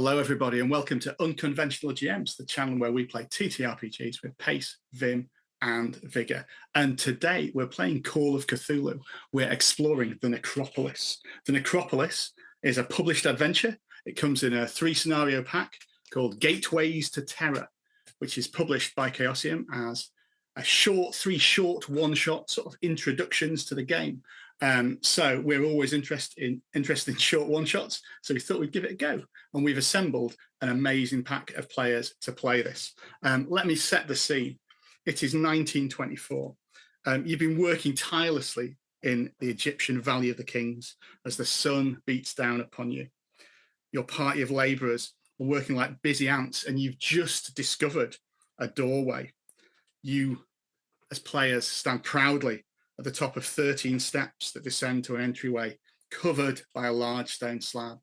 Hello, everybody, and welcome to Unconventional GMs, the channel where we play ttrpgs with pace, vim, and vigor. And today we're playing Call of Cthulhu. We're exploring the Necropolis. The Necropolis is a published adventure. It comes in a 3-scenario pack called Gateways to Terror, which is published by Chaosium as a three short one-shot sort of introductions to the game. So we're always interested in short one-shots, so we thought we'd give it a go. And we've assembled an amazing pack of players to play this. Let me set the scene. It is 1924. You've been working tirelessly in the Egyptian Valley of the Kings as the sun beats down upon you. Your party of labourers are working like busy ants, and you've just discovered a doorway. You, as players, stand proudly at the top of 13 steps that descend to an entryway covered by a large stone slab.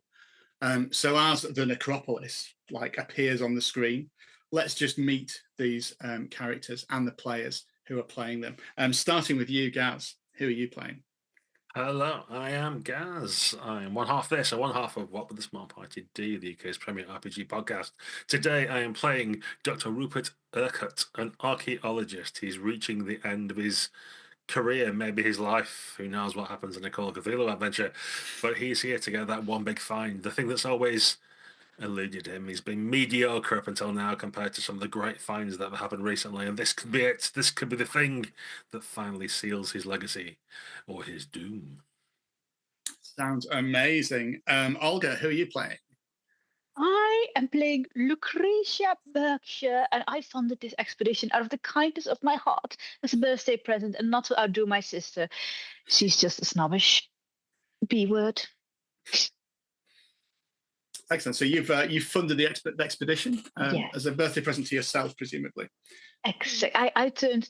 So as the Necropolis appears on the screen, let's just meet these characters and the players who are playing them. Starting with you, Gaz. Who are you playing? Hello, I am Gaz. I am one half this and one half of What Would the Small Party Do, the UK's premier RPG podcast. Today I am playing Dr. Rupert Urquhart, an archaeologist. He's reaching the end of his career, maybe his life. Who knows what happens in a Call of Cthulhu adventure? But he's here to get that one big find. The thing that's always eluded him. He's been mediocre up until now compared to some of the great finds that have happened recently, and this could be it. This could be the thing that finally seals his legacy or his doom. Sounds amazing. Olga, who are you playing? I am playing Lucretia Berkshire, and I funded this expedition out of the kindness of my heart as a birthday present, and not to outdo my sister. She's just a snobbish B-word. Excellent. So you've funded the expedition Yes. as a birthday present to yourself, presumably. Exactly. I turned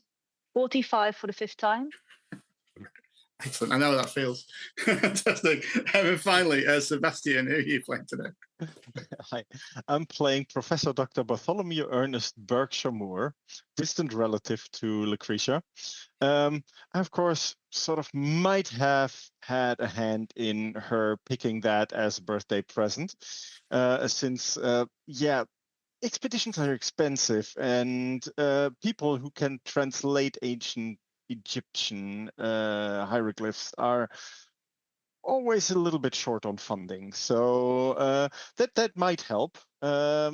45 for the 5th time. Excellent. I know how that feels. Fantastic. And finally, Sebastian, who are you playing today? Hi, I'm playing Professor Dr. Bartholomew Ernest Berkshire Moore, distant relative to Lucretia. I, of course, sort of might have had a hand in her picking that as a birthday present, since, expeditions are expensive, and people who can translate ancient Egyptian hieroglyphs are always a little bit short on funding, so that might help. I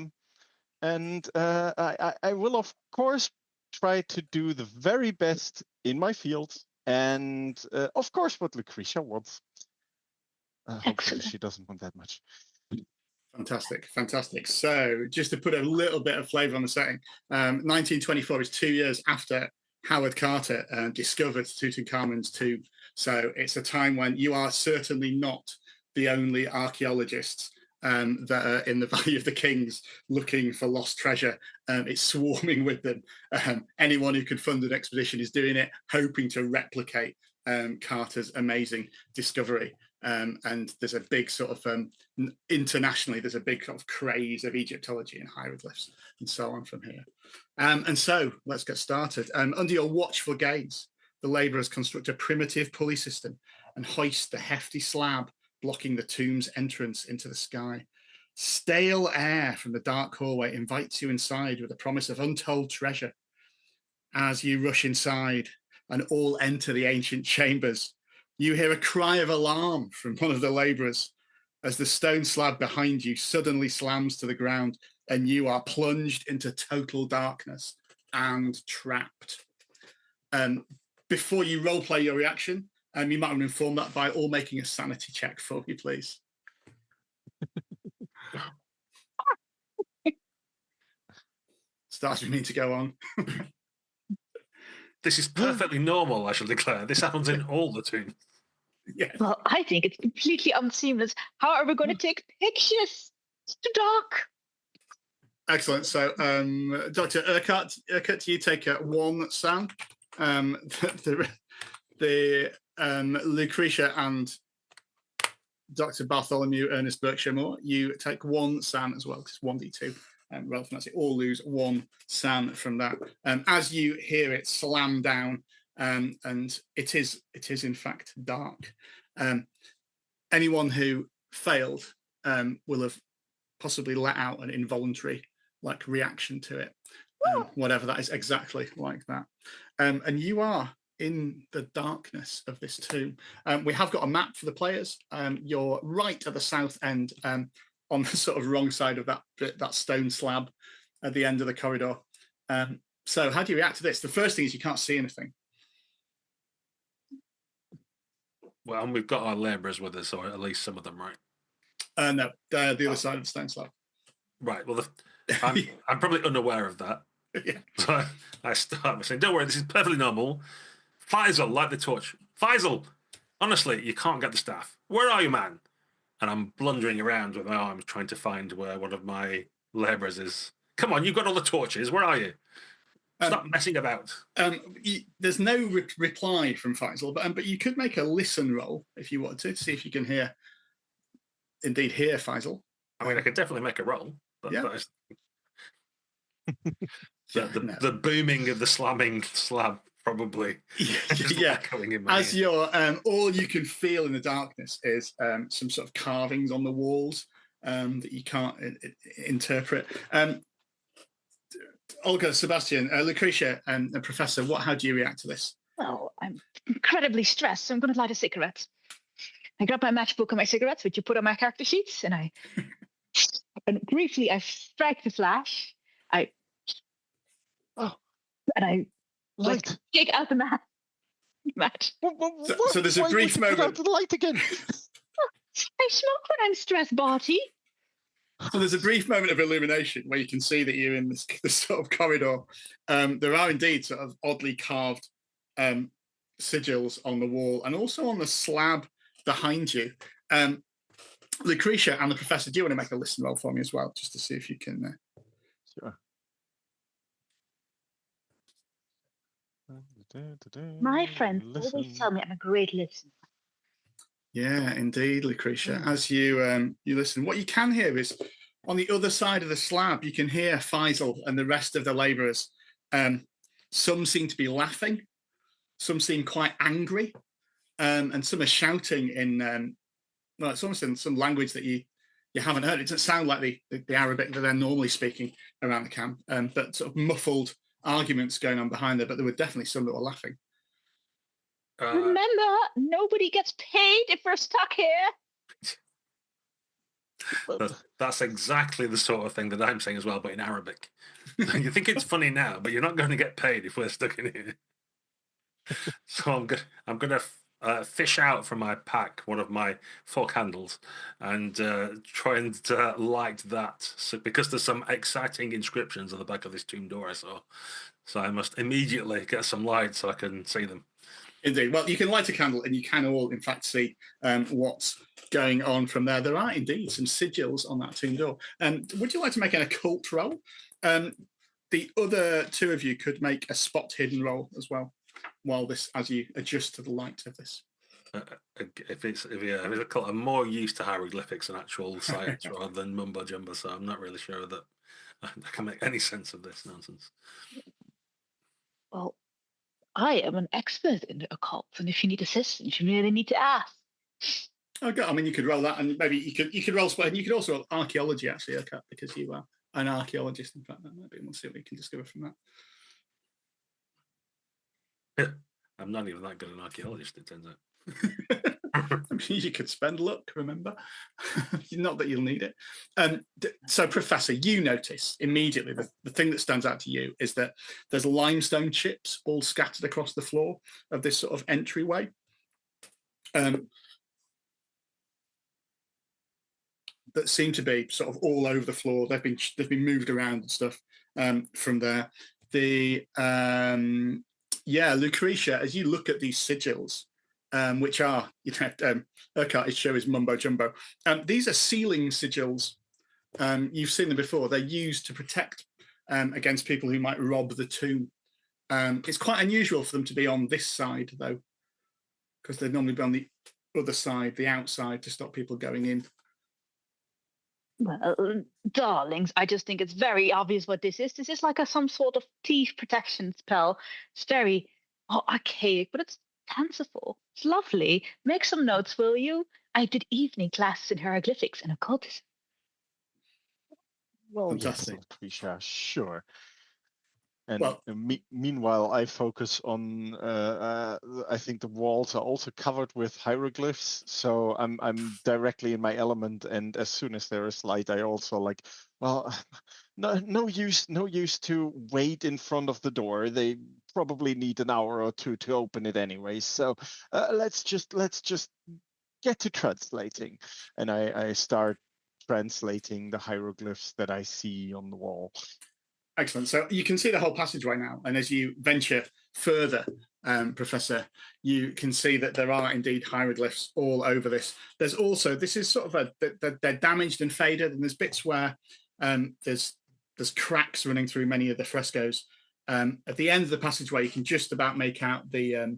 will, of course, try to do the very best in my field, and of course, what Lucretia wants. Hopefully, she doesn't want that much. Fantastic, fantastic. So, just to put a little bit of flavour on the setting, 1924 is 2 years after Howard Carter discovered Tutankhamun's tomb. So it's a time when you are certainly not the only archaeologists that are in the Valley of the Kings looking for lost treasure. It's swarming with them. Anyone who could fund an expedition is doing it, hoping to replicate Carter's amazing discovery. And there's a big sort of internationally, there's a big sort of craze of Egyptology and hieroglyphs and so on from here. And so let's get started. Under your watchful gaze, the labourers construct a primitive pulley system and hoist the hefty slab blocking the tomb's entrance into the sky. Stale air from the dark hallway invites you inside with the promise of untold treasure. As you rush inside and all enter the ancient chambers, you hear a cry of alarm from one of the labourers as the stone slab behind you suddenly slams to the ground and you are plunged into total darkness and trapped. Before you roleplay your reaction, you might want to inform that by all making a sanity check for me, please. Starts with me to go on. This is perfectly normal, I shall declare. This happens in all the tombs. Yeah. Well, I think it's completely unseamless. How are we going to take pictures? It's too dark. Excellent. So, Dr. Urquhart, you take 1 Sam. The Lucretia and Dr. Bartholomew Ernest Berkshire Moore, you take 1 Sam as well, because 1d2. Rather than that, all lose 1 Sam from that. As you hear it slam down, and it is in fact dark. Anyone who failed will have possibly let out an involuntary like reaction to it, whatever that is, exactly like that. And you are in the darkness of this tomb. We have got a map for the players. You're right at the south end, on the sort of wrong side of that stone slab at the end of the corridor. So how do you react to this? The first thing is you can't see anything. Well, and we've got our labourers with us, or at least some of them, right? No, they're the other side of the stone slab. Right. Well, I'm probably unaware of that. Yeah. So I start by saying, "Don't worry, this is perfectly normal." Faisal, light the torch. Faisal, honestly, you can't get the staff. Where are you, man? And I'm blundering around with my arms trying to find where one of my labourers is. Come on, you've got all the torches. Where are you? Stop messing about. There's no reply from Faisal, but you could make a listen roll if you wanted to see if you can hear Faisal. I mean, I could definitely make a roll. But Yeah. The booming of the slamming slab probably echoing in my as ear. you're all you can feel in the darkness is some sort of carvings on the walls that you can't interpret. Olga, Sebastian, Lucretia, and the Professor, how do you react to this? Well, I'm incredibly stressed, so I'm going to light a cigarette. I grab my matchbook and my cigarettes, which you put on my character sheets, and briefly I strike the flash. I take out the match. So there's a brief moment. Put out the light again. I smoke when I'm stressed, Barty. So there's a brief moment of illumination where you can see that you're in this sort of corridor. There are indeed sort of oddly carved sigils on the wall and also on the slab behind you. Lucretia and the Professor, do you want to make a listen roll for me as well, just to see if you can? Sure. My friends always tell me I'm a great listener. Yeah, indeed, Lucretia. As you listen, what you can hear is on the other side of the slab, you can hear Faisal and the rest of the labourers. Some seem to be laughing, some seem quite angry, and some are shouting in it's almost in some language that you haven't heard. It doesn't sound like the Arabic that they're normally speaking around the camp, but sort of muffled arguments going on behind there. But there were definitely some that were laughing. Remember, nobody gets paid if we're stuck here. That's exactly the sort of thing that I'm saying as well, but in Arabic. You think it's funny now, but you're not going to get paid if we're stuck in here. So I'm going to fish out from my pack one of my 4 candles and try and light that. So, because there's some exciting inscriptions on the back of this tomb door I saw. So I must immediately get some light so I can see them. Indeed. Well, you can light a candle and you can all, in fact, see what's going on from there. There are indeed some sigils on that tomb door. Would you like to make an occult roll? The other 2 of you could make a spot hidden roll as well, as you adjust to the light of this. If it's occult, I'm more used to hieroglyphics and actual science rather than mumbo jumbo, so I'm not really sure that I can make any sense of this nonsense. Well, I am an expert in the occult, and if you need assistance, you really need to ask. Okay, I mean, you could roll that, and maybe you could roll spot, and you could also roll archaeology actually, okay, because you are an archaeologist. In fact, that might be. We'll see what we can discover from that. I'm not even that good an archaeologist, it turns out. I mean, you could spend luck, remember? Not that you'll need it. So, Professor, you notice immediately the thing that stands out to you is that there's limestone chips all scattered across the floor of this sort of entryway. That seem to be sort of all over the floor. They've been moved around and stuff from there. Lucretia, as you look at these sigils, which are, Urquhart is show is mumbo jumbo. These are ceiling sigils. You've seen them before. They're used to protect against people who might rob the tomb. It's quite unusual for them to be on this side, though, because they'd normally be on the other side, the outside, to stop people going in. Well, darlings, I just think it's very obvious what this is. This is like some sort of thief protection spell. It's very archaic, but it's fanciful. It's lovely. Make some notes, will you? I did evening classes in hieroglyphics and occultism. Well, yes, Fantastic. Lucretia, sure. And Well- meanwhile, I focus on. I think the walls are also covered with hieroglyphs, so I'm directly in my element. And as soon as there is light, I also like. Well, no use to wait in front of the door. They probably need an hour or two to open it anyway. So let's just get to translating, and I start translating the hieroglyphs that I see on the wall. Excellent. So you can see the whole passageway now, and as you venture further, Professor, you can see that there are indeed hieroglyphs all over this. There's also, this is sort of they're damaged and faded, and there's bits where there's cracks running through many of the frescoes. At the end of the passageway, you can just about make out the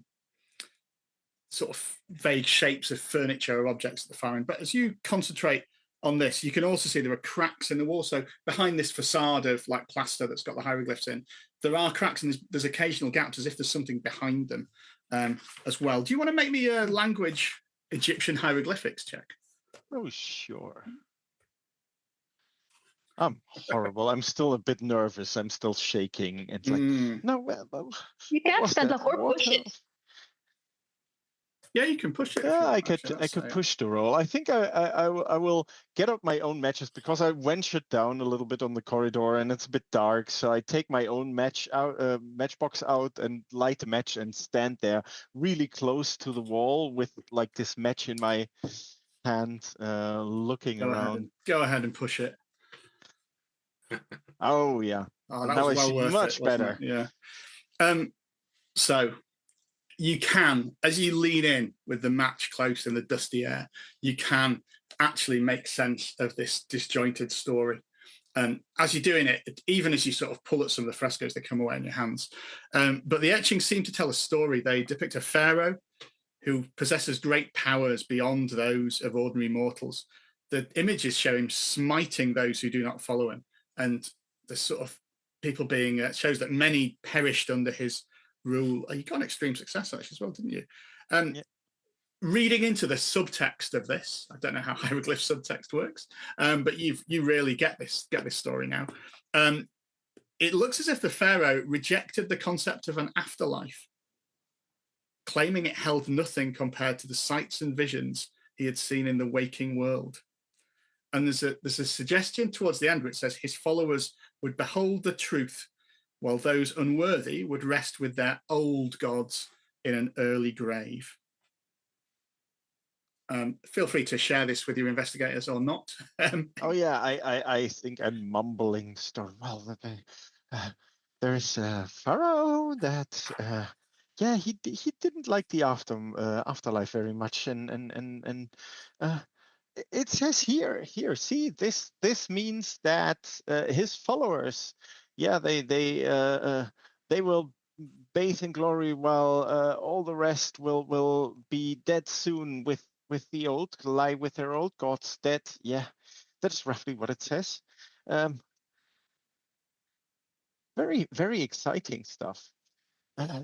sort of vague shapes of furniture or objects at the far end. But as you concentrate on this, you can also see there are cracks in the wall. So behind this facade of like plaster that's got the hieroglyphs in, there are cracks and there's occasional gaps as if there's something behind them as well. Do you want to make me a language Egyptian hieroglyphics check? Oh, sure. I'm horrible. I'm still a bit nervous. I'm still shaking. It's like, no, well, You can't stand up or push it. Yeah, you can push it. Yeah, I could push the roll. I think I will get out my own matches because I ventured down a little bit on the corridor and it's a bit dark. So I take my own matchbox out and light a match and stand there really close to the wall with like this match in my hand, looking around. Go ahead and push it. Oh yeah. Oh, that now was I well see worth much it, wasn't better. it? Yeah. So you can, as you lean in with the match close in the dusty air, you can actually make sense of this disjointed story. And as you're doing it, even as you sort of pull at some of the frescoes, they come away in your hands. But the etchings seem to tell a story. They depict a pharaoh who possesses great powers beyond those of ordinary mortals. The images show him smiting those who do not follow him. And the sort of people being, shows that many perished under his rule. You got an extreme success actually as well, didn't you? Yeah. Reading into the subtext of this, I don't know how hieroglyph subtext works, but you really get this story now. It looks as if the pharaoh rejected the concept of an afterlife, claiming it held nothing compared to the sights and visions he had seen in the waking world. And there's a suggestion towards the end where it says his followers would behold the truth, while those unworthy would rest with their old gods in an early grave. Feel free to share this with your investigators or not. Oh yeah, I think I'm mumbling stuff. Well, there's a pharaoh that yeah, he didn't like the afterlife very much, and it says here, see, this means that his followers, yeah, they will bathe in glory while all the rest will be dead soon with the old, lie with their old gods dead. Yeah, that's roughly what it says. Very, very exciting stuff. I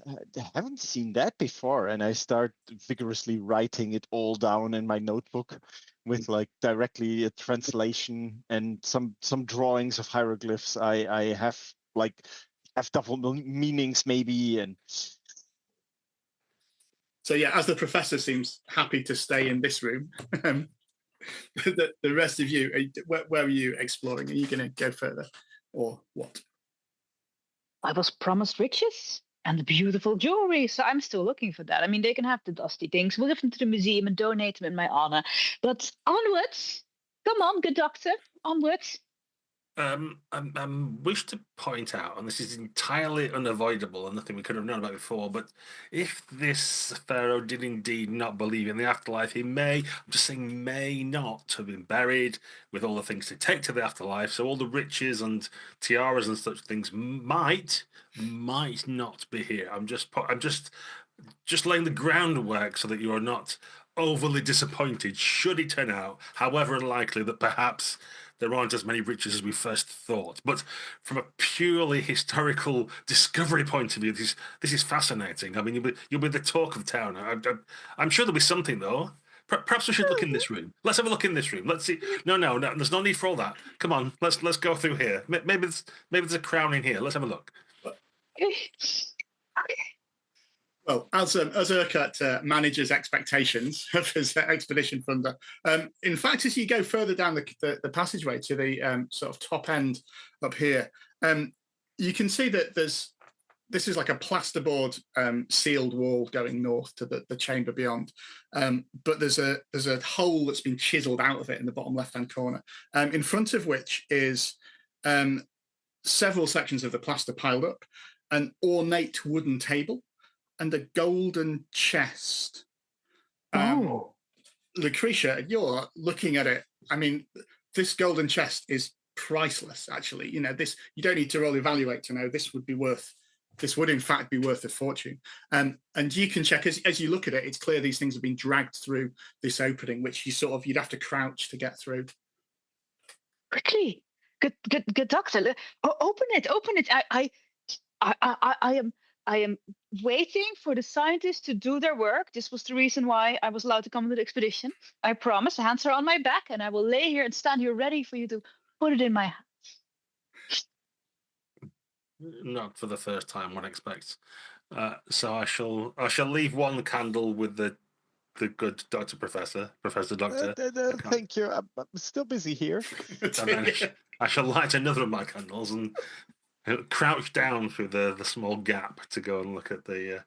haven't seen that before, and I start vigorously writing it all down in my notebook with like directly a translation and some drawings of hieroglyphs. I have double meanings maybe, and so yeah, as the professor seems happy to stay in this room, the rest of you, where are you exploring? Are you going to go further, or what? I was promised riches and beautiful jewelry, so I'm still looking for that. I mean, they can have the dusty things. We'll give them to the museum and donate them in my honor. But onwards, come on, good doctor, onwards. I wish to point out, and this is entirely unavoidable and nothing we could have known about before, but if this pharaoh did indeed not believe in the afterlife, he may, I'm just saying, may not have been buried with all the things to take to the afterlife. So all the riches and tiaras and such things might not be here. I'm just laying the groundwork so that you are not overly disappointed should it turn out, however unlikely, that perhaps there aren't as many riches as we first thought. But from a purely historical discovery point of view, this is fascinating. I mean, you'll be the talk of town. I'm sure there'll be something though. Perhaps we should look in this room. Let's have a look in this room. Let's see. No. There's no need for all that. Come on. Let's go through here. Maybe there's a crown in here. Let's have a look. Okay. Well, as Urquhart manages expectations of his expedition funder, in fact, as you go further down the passageway to the sort of top end up here, you can see that this is like a plasterboard sealed wall going north to the chamber beyond, but there's a hole that's been chiseled out of it in the bottom left-hand corner, in front of which is several sections of the plaster piled up, an ornate wooden table, and a golden chest. Lucretia, you're looking at it. I mean, this golden chest is priceless, actually. You know, this, you don't need to roll evaluate to know this would in fact be worth a fortune. And you can check as you look at it, it's clear these things have been dragged through this opening, which you'd have to crouch to get through. Quickly, good doctor. Open it. I am waiting for the scientists to do their work. This was the reason why I was allowed to come to the expedition. I promise. Hands are on my back, and I will lay here and stand here ready for you to put it in my hands. Not for the first time, one expects. So I shall leave one candle with the good Professor Doctor. Thank you. I'm still busy here. And then I shall light another of my candles and crouch down through the small gap to go and look at the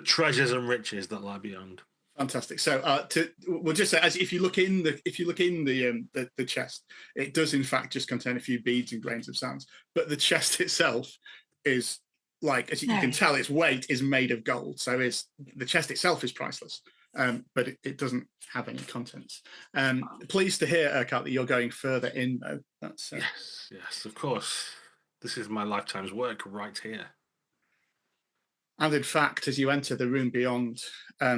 treasures and riches that lie beyond. Fantastic. So we'll just say, as if you look in the chest, it does in fact just contain a few beads and grains of sand. But the chest itself is, like, as you can tell, its weight is made of gold. So the chest itself is priceless, but it doesn't have any contents. Pleased to hear, Urquhart, that you're going further in, though. That's yes, of course. This is my lifetime's work right here. And in fact, as you enter the room beyond,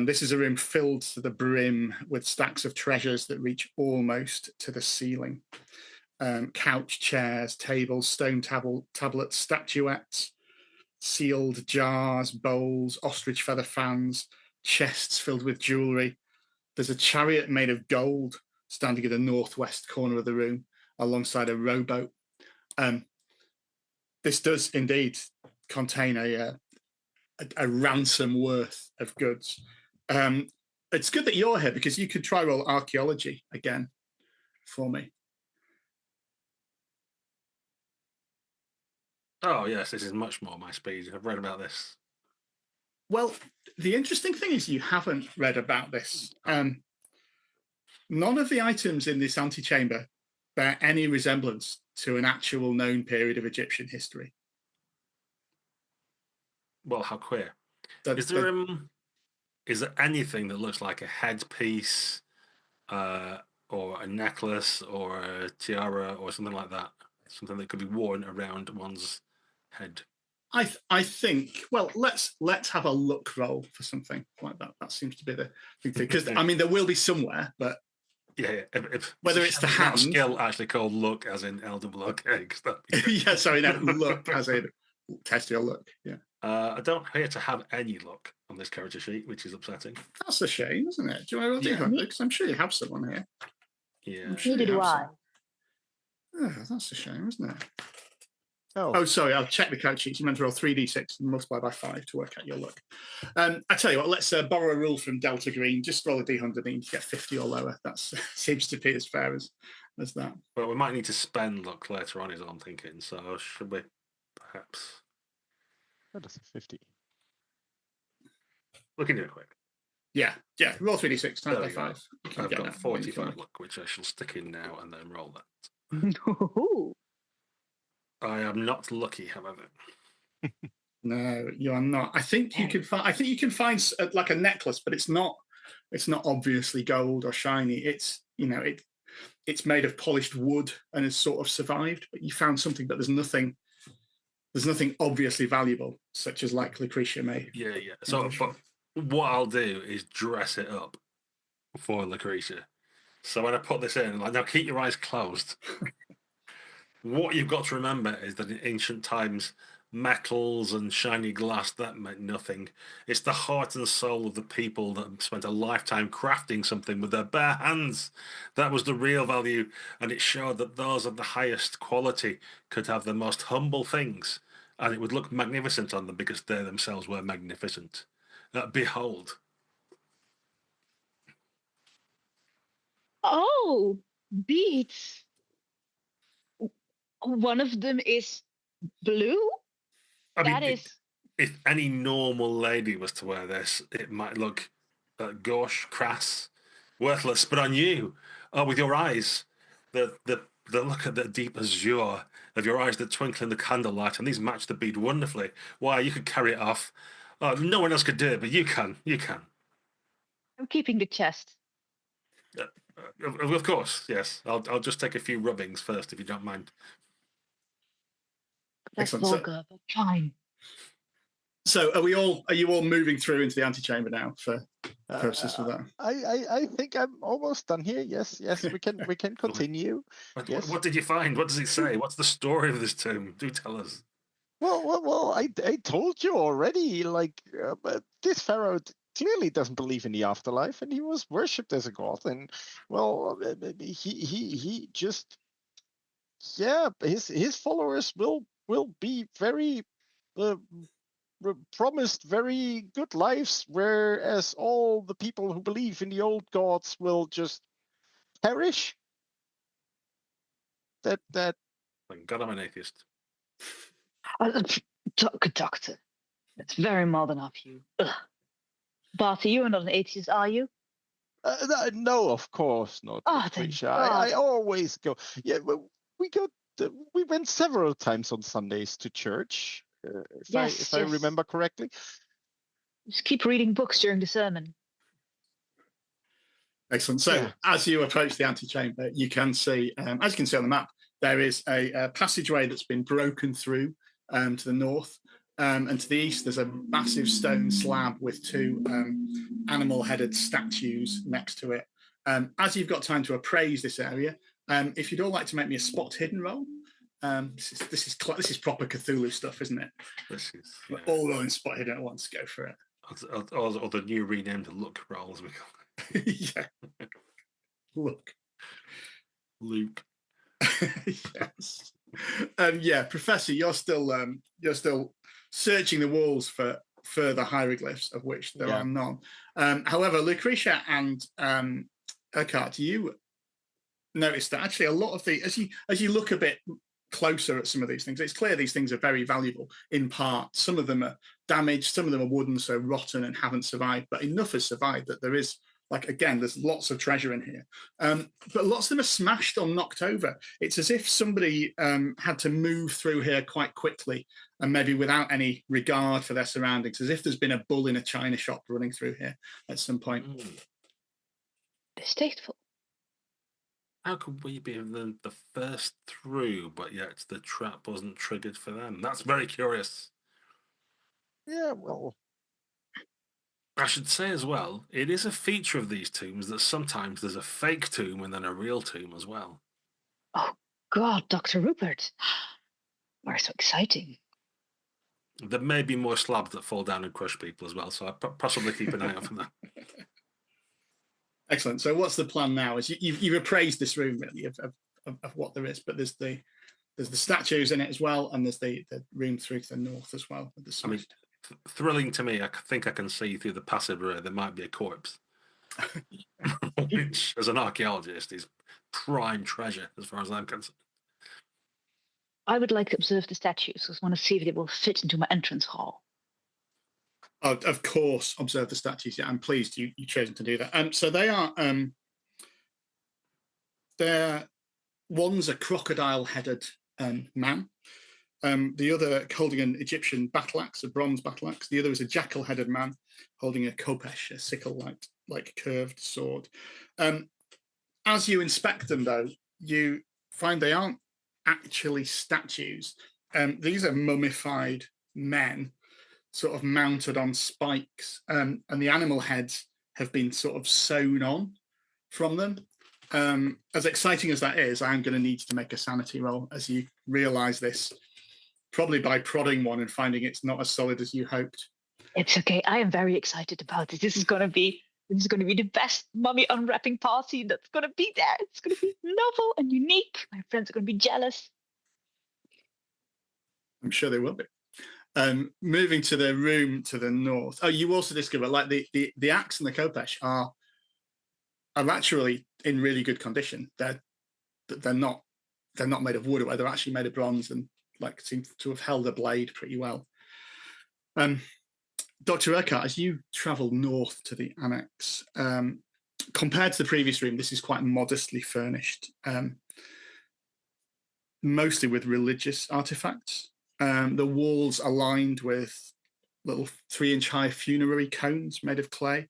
this is a room filled to the brim with stacks of treasures that reach almost to the ceiling. Couch, chairs, tables, stone tablets, statuettes, sealed jars, bowls, ostrich feather fans, chests filled with jewellery. There's a chariot made of gold standing in the northwest corner of the room alongside a rowboat. This does indeed contain a ransom worth of goods. It's good that you're here because you could try roll archaeology again for me. Oh yes, this is much more my speed. I've read about this. Well, the interesting thing is you haven't read about this. None of the items in this antechamber bear any resemblance to an actual known period of Egyptian history. Well, how queer. Is there anything that looks like a headpiece or a necklace or a tiara or something like that? Something that could be worn around one's head? I think, well, let's have a look roll for something like that. That seems to be the thing, because I mean there will be somewhere, but yeah. If whether it's the hand skill actually called look, as in LW. Okay, yeah, sorry, no, look as in test your look. Yeah. I don't appear to have any luck on this character sheet, which is upsetting. That's a shame, isn't it? Do you want to roll D100? Because I'm sure you have someone here. Yeah. Neither do I. Oh, that's a shame, isn't it? Oh, sorry, I'll check the character sheets. You meant to roll 3d6 and multiply by 5 to work out your luck. I tell you what, let's borrow a rule from Delta Green. Just roll a D100 and you get 50 or lower. That seems to be as fair as that. But we might need to spend luck later on, is what I'm thinking. So should we perhaps... that is a 50. We can do it quick. Yeah. Roll 3d6 times by 5. I've got 45 luck, which I shall stick in now and then roll that. I am not lucky, however. No, you are not. I think you can find. I think you can find like a necklace, but it's not. It's not obviously gold or shiny. It's it's made of polished wood and has sort of survived. But you found something, but there's nothing. There's nothing obviously valuable, such as like Lucretia may. Yeah. So, but what I'll do is dress it up for Lucretia. So when I put this in, like, now keep your eyes closed. What you've got to remember is that in ancient times, metals and shiny glass, that meant nothing. It's the heart and soul of the people that spent a lifetime crafting something with their bare hands. That was the real value, and it showed that those of the highest quality could have the most humble things, and it would look magnificent on them because they themselves were magnificent. Behold. Oh, beads. One of them is blue. I mean, That is. if any normal lady was to wear this, it might look gauche, crass, worthless. But on you, with your eyes, the look at the deep azure of your eyes that twinkle in the candlelight, and these match the bead wonderfully. Why, you could carry it off. No one else could do it, but you can. You can. I'm keeping the chest. Of course, yes. I'll just take a few rubbings first, if you don't mind. That's Excellent. vulgar, but fine. So are you all moving through into the antechamber now for purposes of that? I think I'm almost done here. Yes, we can continue. Yes. What did you find? What does it say? What's the story of this tomb? Do tell us. Well, I told you already. Like, but this pharaoh clearly doesn't believe in the afterlife, and he was worshipped as a god. And well, he just, yeah, his followers will be very promised very good lives, whereas all the people who believe in the old gods will just perish. That Thank God I'm an atheist. Doctor, that's very modern of you. Ugh. Barty, you are not an atheist, are you? no, of course not. Oh, thank Patricia. God. I always go. Yeah, we went several times on Sundays to church. If I remember correctly. Just keep reading books during the sermon. Excellent. So as you approach the antechamber, you can see, as you can see on the map, there is a passageway that's been broken through to the north. And to the east, there's a massive stone slab with two animal-headed statues next to it. As you've got time to appraise this area, if you'd all like to make me a spot hidden roll, this is proper Cthulhu stuff, isn't it? This is all rolling spot hidden at once. Go for it. Or the new renamed look rolls. Yeah. Look. Luke. Yes. Yeah, Professor, you're still searching the walls for further hieroglyphs, of which there are none. However, Lucretia and Urquhart, you notice that actually a lot of the as you look a bit closer at some of these things, it's clear these things are very valuable in part. Some of them are damaged, some of them are wooden, so rotten and haven't survived, but enough has survived that there is, like, again, there's lots of treasure in here. But lots of them are smashed or knocked over. It's as if somebody had to move through here quite quickly and maybe without any regard for their surroundings, as if there's been a bull in a china shop running through here at some point. Distasteful. How could we be the first through, but yet the trap wasn't triggered for them? That's very curious. Yeah, well, I should say as well, it is a feature of these tombs that sometimes there's a fake tomb and then a real tomb as well. Oh, God, Dr. Rupert. We're so exciting. There may be more slabs that fall down and crush people as well, so I'd possibly keep an eye out for that. Excellent. So what's the plan now? Is you've appraised this room really of what there is, but there's the statues in it as well, and there's the room through to the north as well. I mean, thrilling to me. I think I can see through the passageway there might be a corpse, which, as an archaeologist, is prime treasure as far as I'm concerned. I would like to observe the statues because I want to see if they will fit into my entrance hall. Oh, of course, observe the statues. Yeah, I'm pleased you chosen to do that. So they are they're one's a crocodile-headed man. The other holding an Egyptian battle axe, a bronze battle axe. The other is a jackal-headed man holding a khopesh, a sickle-like curved sword. As you inspect them, though, you find they aren't actually statues. These are mummified men, sort of mounted on spikes, and the animal heads have been sort of sewn on from them. As exciting as that is, I'm going to need you to make a sanity roll as you realise this. probably by prodding one and finding it's not as solid as you hoped. It's okay. I am very excited about this. This is going to be the best mummy unwrapping party that's going to be there. It's going to be novel and unique. My friends are going to be jealous. I'm sure they will be. Moving to the room to the north. Oh, you also discover like the axe and the khopesh are actually in really good condition. They're not made of wood, they're actually made of bronze and like seem to have held a blade pretty well. Dr. Urquhart, as you travel north to the annex, compared to the previous room, this is quite modestly furnished, mostly with religious artifacts. The walls are lined with little 3-inch high funerary cones made of clay.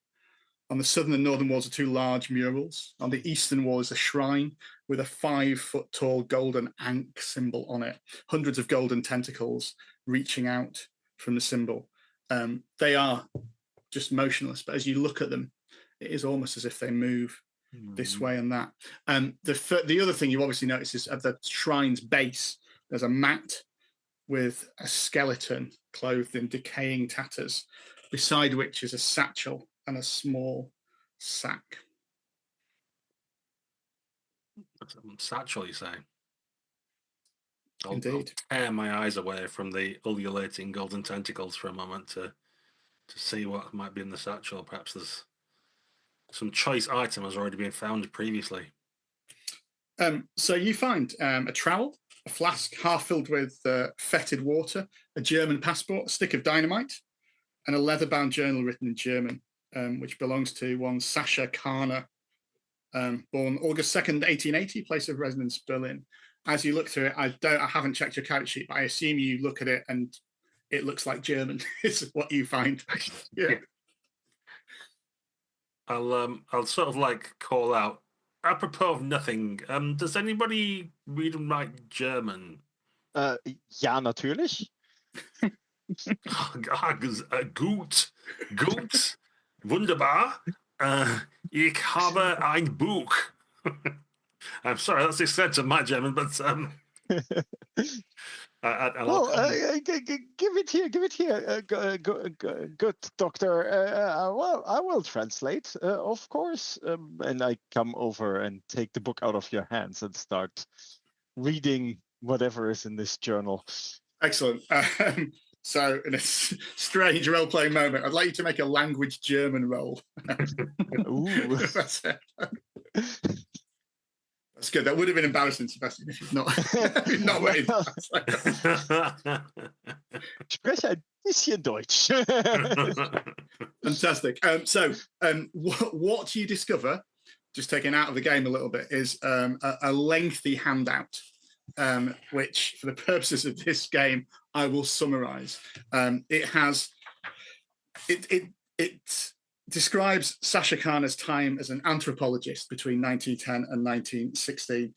On the southern and northern walls are 2 large murals. On the eastern wall is a shrine with a 5-foot tall golden ankh symbol on it, hundreds of golden tentacles reaching out from the symbol. They are just motionless, but as you look at them, it is almost as if they move this way and that. The other thing you obviously notice is at the shrine's base, there's a mat with a skeleton clothed in decaying tatters, beside which is a satchel and a small sack. Satchel, you say? Indeed. I'll tear my eyes away from the ululating golden tentacles for a moment to see what might be in the satchel. Perhaps there's some choice item has already been found previously. So you find a trowel, a flask half filled with fetid water, a German passport, a stick of dynamite, and a leather-bound journal written in German, which belongs to one Sasha Karner, born August 2nd, 1880, place of residence Berlin. As you look through it, I haven't checked your character sheet, but I assume you look at it and it looks like German. Is what you find. Yeah. I'll sort of like call out, apropos of nothing. Does anybody read and write German? Ja, natürlich. Gut, wunderbar. Ich habe ein Buch. I'm sorry, that's the extent of my German, but give it here. Good doctor. Well, I will translate, of course. And I come over and take the book out of your hands and start reading whatever is in this journal. Excellent. So, in a strange role-playing moment, I'd like you to make a language German roll. Ooh. That's it. That's good. That would have been embarrassing, Sebastian, if you've not read. Spreche ein bisschen Deutsch. Fantastic. What you discover, just taking out of the game a little bit, is a lengthy handout, which, for the purposes of this game, I will summarize. It describes Sasha Karner's time as an anthropologist between 1910 and 1916.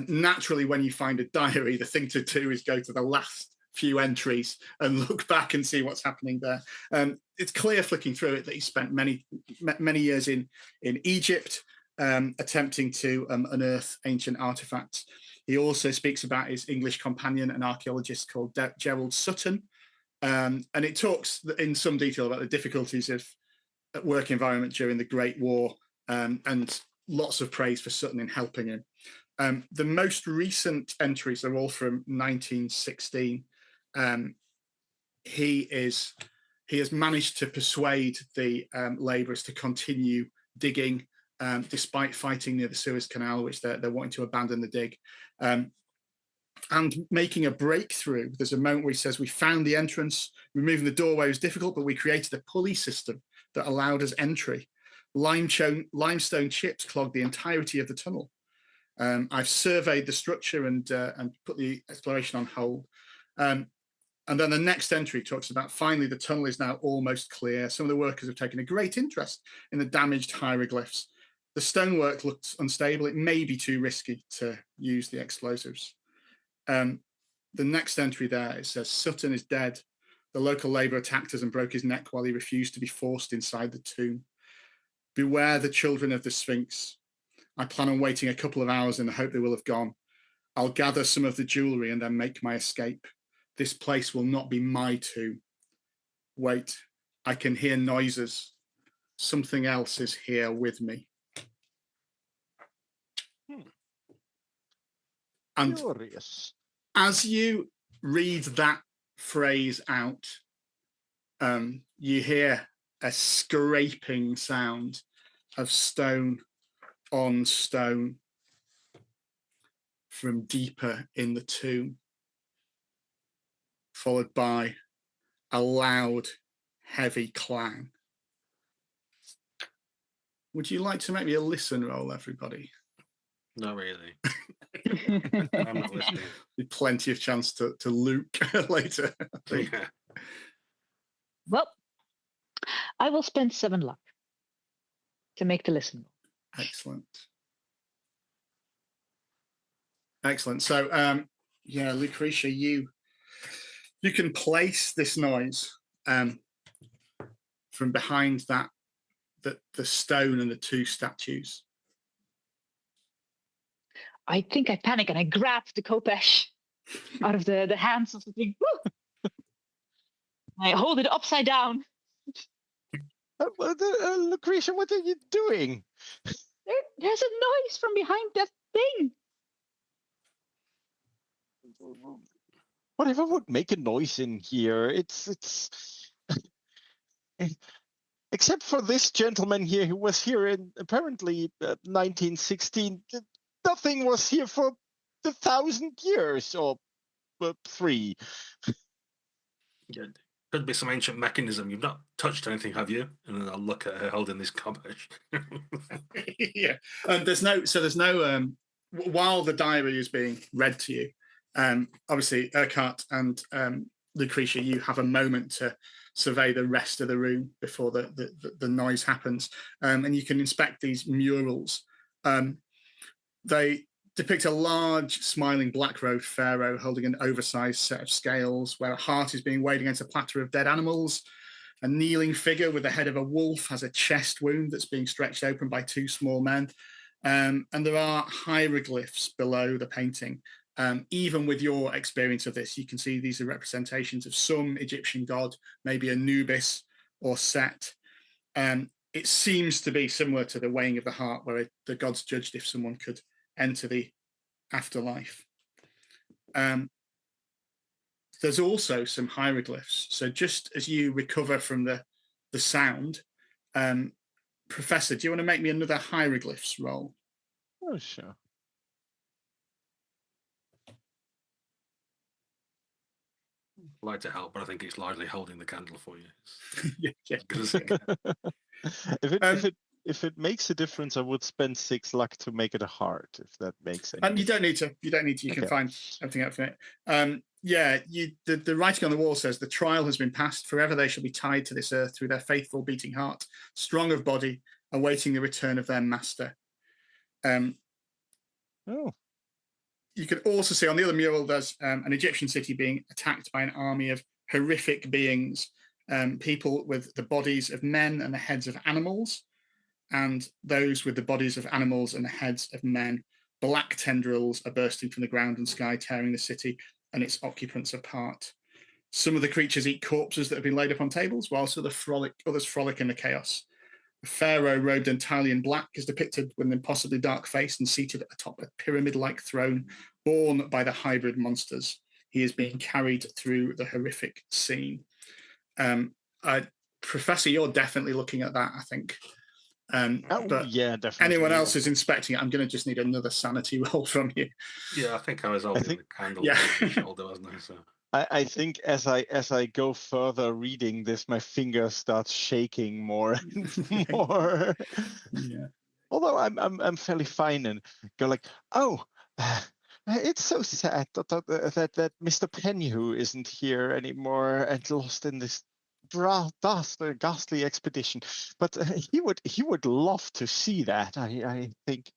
Naturally, when you find a diary, the thing to do is go to the last few entries and look back and see what's happening there. It's clear flicking through it that he spent many years in Egypt, attempting to unearth ancient artifacts. He also speaks about his English companion, an archaeologist called Gerald Sutton, and it talks in some detail about the difficulties of work environment during the Great War, and lots of praise for Sutton in helping him. The most recent entries are all from 1916. He has managed to persuade the labourers to continue digging, despite fighting near the Suez Canal, which they're wanting to abandon the dig. And making a breakthrough. There's a moment where he says, "We found the entrance. Removing the doorway was difficult, but we created a pulley system that allowed us entry. Limestone chips clogged the entirety of the tunnel. I've surveyed the structure and put the exploration on hold." And then the next entry talks about, finally, the tunnel is now almost clear. Some of the workers have taken a great interest in the damaged hieroglyphs. The stonework looks unstable. It may be too risky to use the explosives. The next entry there, it says, "Sutton is dead. The local labourer attacked us and broke his neck while he refused to be forced inside the tomb. Beware the children of the Sphinx. I plan on waiting a couple of hours in the hope they will have gone. I'll gather some of the jewellery and then make my escape. this place will not be my tomb. Wait, I can hear noises. Something else is here with me. And Curious. as you read that phrase out, you hear a scraping sound of stone on stone from deeper in the tomb, followed by a loud, heavy clang. Would you like to make me a listen roll, everybody? Not really. I'm not listening. With plenty of chance to loop later. I think. Yeah. Well, I will spend 7 luck to make the listen. Excellent. Excellent. So, yeah, Lucretia, you can place this noise from behind that the stone and the 2 statues. I think I panic and I grab the Kopesh out of the hands of the thing. Woo! I hold it upside down. Lucretia, what are you doing? There's a noise from behind that thing. Whatever would make a noise in here? It's except for this gentleman here who was here in apparently 1916. Nothing was here for 1,000 years or 3. Yeah. Could be some ancient mechanism. You've not touched anything, have you? And then I'll look at her holding this Kopesh. Yeah. There's no while the diary is being read to you, obviously Urquhart and Lucretia, you have a moment to survey the rest of the room before the noise happens, and you can inspect these murals. They depict a large smiling black-robed pharaoh holding an oversized set of scales where a heart is being weighed against a platter of dead animals. A kneeling figure with the head of a wolf has a chest wound that's being stretched open by 2 small men. And there are hieroglyphs below the painting. Even with your experience of this, you can see these are representations of some Egyptian god, maybe Anubis or Set. It seems to be similar to the weighing of the heart, where the gods judged if someone could enter the afterlife. There's also some hieroglyphs. So just as you recover from the sound, Professor, do you want to make me another hieroglyphs roll? Oh, sure. I'd like to help, but I think it's largely holding the candle for you. Yeah. If it makes a difference, I would spend 6 luck to make it a heart. If that makes any. You don't need to. You don't need to. You Okay. can find everything out from it. The writing on the wall says the trial has been passed. Forever they shall be tied to this earth through their faithful beating heart, strong of body, awaiting the return of their master. Oh. You can also see on the other mural there's an Egyptian city being attacked by an army of horrific beings, people with the bodies of men and the heads of animals, and those with the bodies of animals and the heads of men. Black tendrils are bursting from the ground and sky, tearing the city and its occupants apart. Some of the creatures eat corpses that have been laid up on tables, whilst others frolic in the chaos. A pharaoh robed entirely in black is depicted with an impossibly dark face and seated atop a pyramid-like throne, borne by the hybrid monsters. He is being carried through the horrific scene. Professor, you're definitely looking at that, I think. But yeah, definitely. Anyone else is inspecting it, I'm going to just need another sanity roll from you. Yeah, I think I was holding the candle Yeah. on my shoulder, wasn't I? So. I think as I go further reading this, my finger starts shaking more and more. Yeah. Although I'm fairly fine and go like, oh, it's so sad that Mr. Penhu isn't here anymore and lost in this ghastly expedition. But he would love to see that. I think.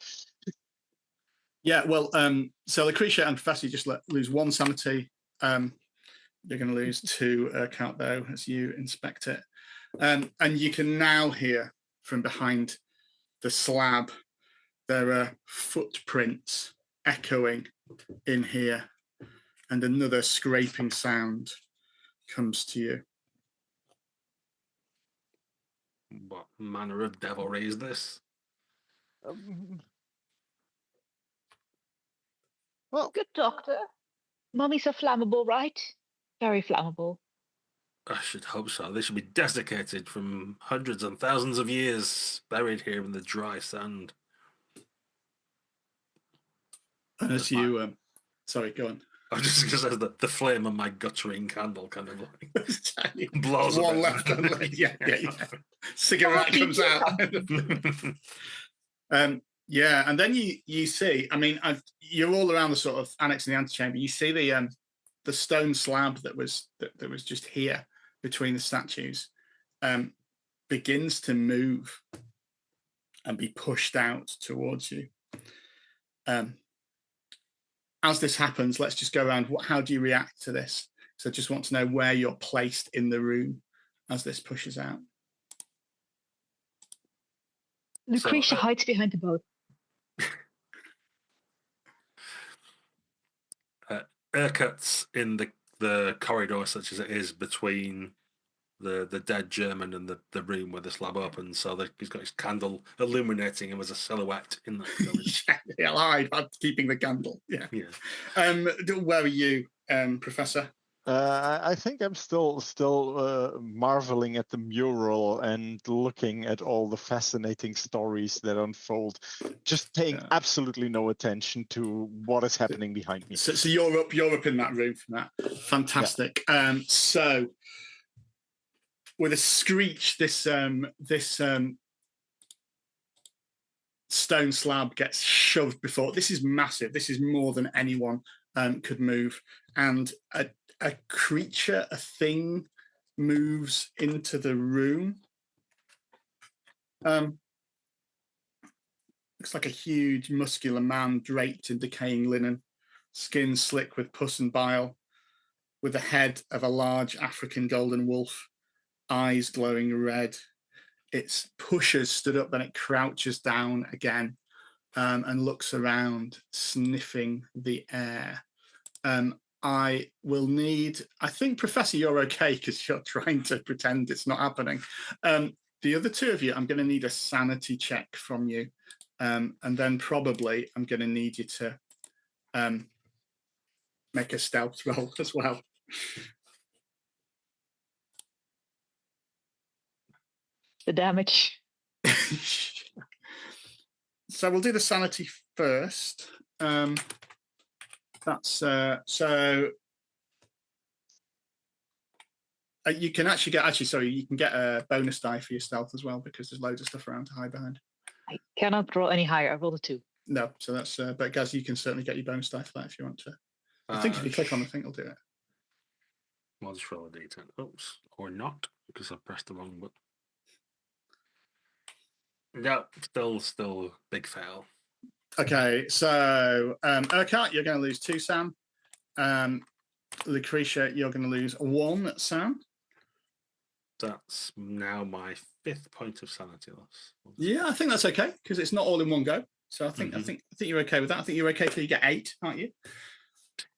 Yeah. Well, so Lucretia and Professor just lose 1 sanity. You're going to lose 2 count though as you inspect it, and you can now hear from behind the slab there are footprints echoing in here. and another scraping sound comes to you. What manner of devilry is this? Well, Good doctor. Mummies are flammable, right? Very flammable. I should hope so. They should be desiccated from hundreds and thousands of years, buried here in the dry sand. And as you, sorry, go on. I was just going to say the flame of my guttering candle kind of like blows One a bit. left on the, yeah. Cigarette comes out. Yeah, and then you see, I mean, you're all around the sort of annex in the antechamber. You see the stone slab that was just here between the statues begins to move and be pushed out towards you. As this happens, let's just go around. How do you react to this? So I just want to know where you're placed in the room as this pushes out. Lucretia hides behind the boat. Urquhart's in the corridor, such as it is between the dead German and the room where the slab opens. So he's got his candle illuminating him as a silhouette in that village. He'll hide by keeping the candle. Yeah. Where are you, Professor? I think I'm still marveling at the mural and looking at all the fascinating stories that unfold, just paying absolutely no attention to what is happening behind me. So you're up in that room from that. Fantastic. Yeah. So with a screech, this stone slab gets shoved before. This is massive. This is more than anyone could move, and a creature, a thing, moves into the room. Looks like a huge, muscular man draped in decaying linen, skin slick with pus and bile, with the head of a large African golden wolf, eyes glowing red. Its pushers stood up, then it crouches down again and looks around, sniffing the air. I think, Professor, you're okay because you're trying to pretend it's not happening. The other two of you, I'm going to need a sanity check from you. And then probably I'm going to need you to make a stealth roll as well. The damage. So we'll do the sanity first. That's so you can actually get you can get a bonus die for your stealth as well, because there's loads of stuff around to hide behind. I cannot roll any higher. I rolled a 2. No, so that's but Gaz, you can certainly get your bonus die for that if you want to. I think if you click on the thing, it'll do it. I'll just roll a d10. Oops, or not, because I pressed the wrong button. No, still big fail. Okay, so Urquhart, you're going to lose 2, Sam. Lucretia, you're going to lose 1, Sam. That's now my 5th point of sanity loss. Yeah, I think that's okay because it's not all in one go. So I think you're okay with that. I think you're okay till you get 8, aren't you?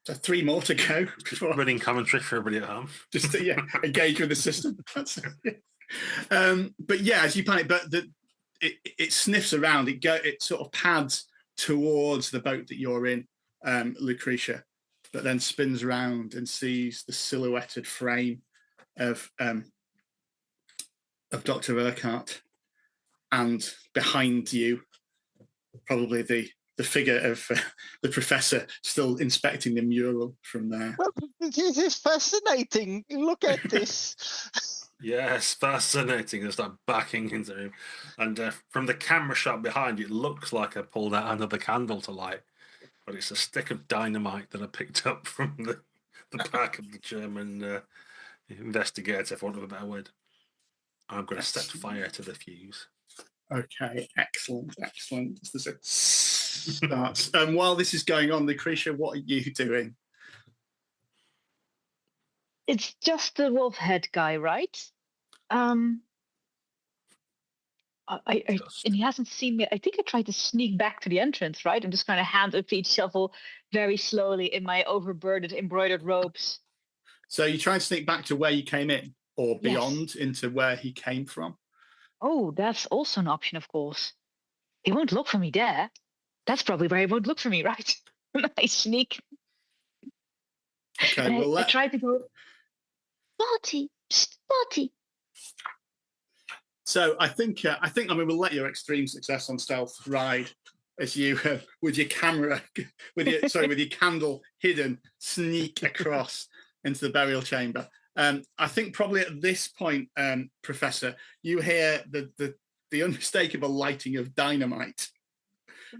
So 3 more to go. Running commentary for everybody at home. Just to, engage with the system. But yeah, as you panic, but it sniffs around. It sort of pads towards the boat that you're in, Lucretia, but then spins around and sees the silhouetted frame of Dr. Urquhart, and behind you, probably the figure of the professor still inspecting the mural from there. This is fascinating. Look at this. Yes, fascinating. I start backing into him. And from the camera shot behind, it looks like I pulled out another candle to light, but it's a stick of dynamite that I picked up from the back of the German investigator, for want of a better word. I'm going to set fire to the fuse. Okay, excellent. There's a start. While this is going on, Lucretia, what are you doing? It's just the wolf head guy, right? And he hasn't seen me. I think I tried to sneak back to the entrance, right? I'm just kind of hand and feet shuffle very slowly in my overburdened embroidered robes. So you try and sneak back to where you came in, or Yes. beyond into where he came from. Oh, that's also an option, of course. He won't look for me there. That's probably where he won't look for me, right? I sneak. Okay, And well, I try to go, Marty, psst, Marty. So I think we'll let your extreme success on stealth ride as you with your camera with your candle hidden sneak across into the burial chamber. I think probably at this point, Professor, you hear the unmistakable lighting of dynamite.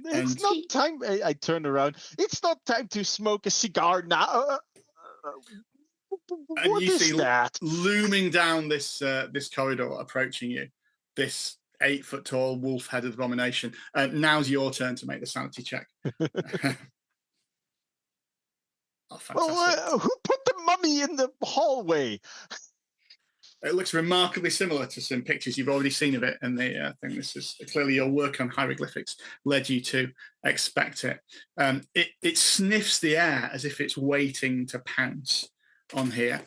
It's not time. I turn around. It's not time to smoke a cigar now. And What you is see that? looming down this corridor, approaching you, this 8-foot-tall wolf-headed abomination. Now's your turn to make the sanity check. Oh, fantastic. Well, who put the mummy in the hallway? It looks remarkably similar to some pictures you've already seen of it, and I think this is clearly your work on hieroglyphics led you to expect it. It sniffs the air as if it's waiting to pounce on here.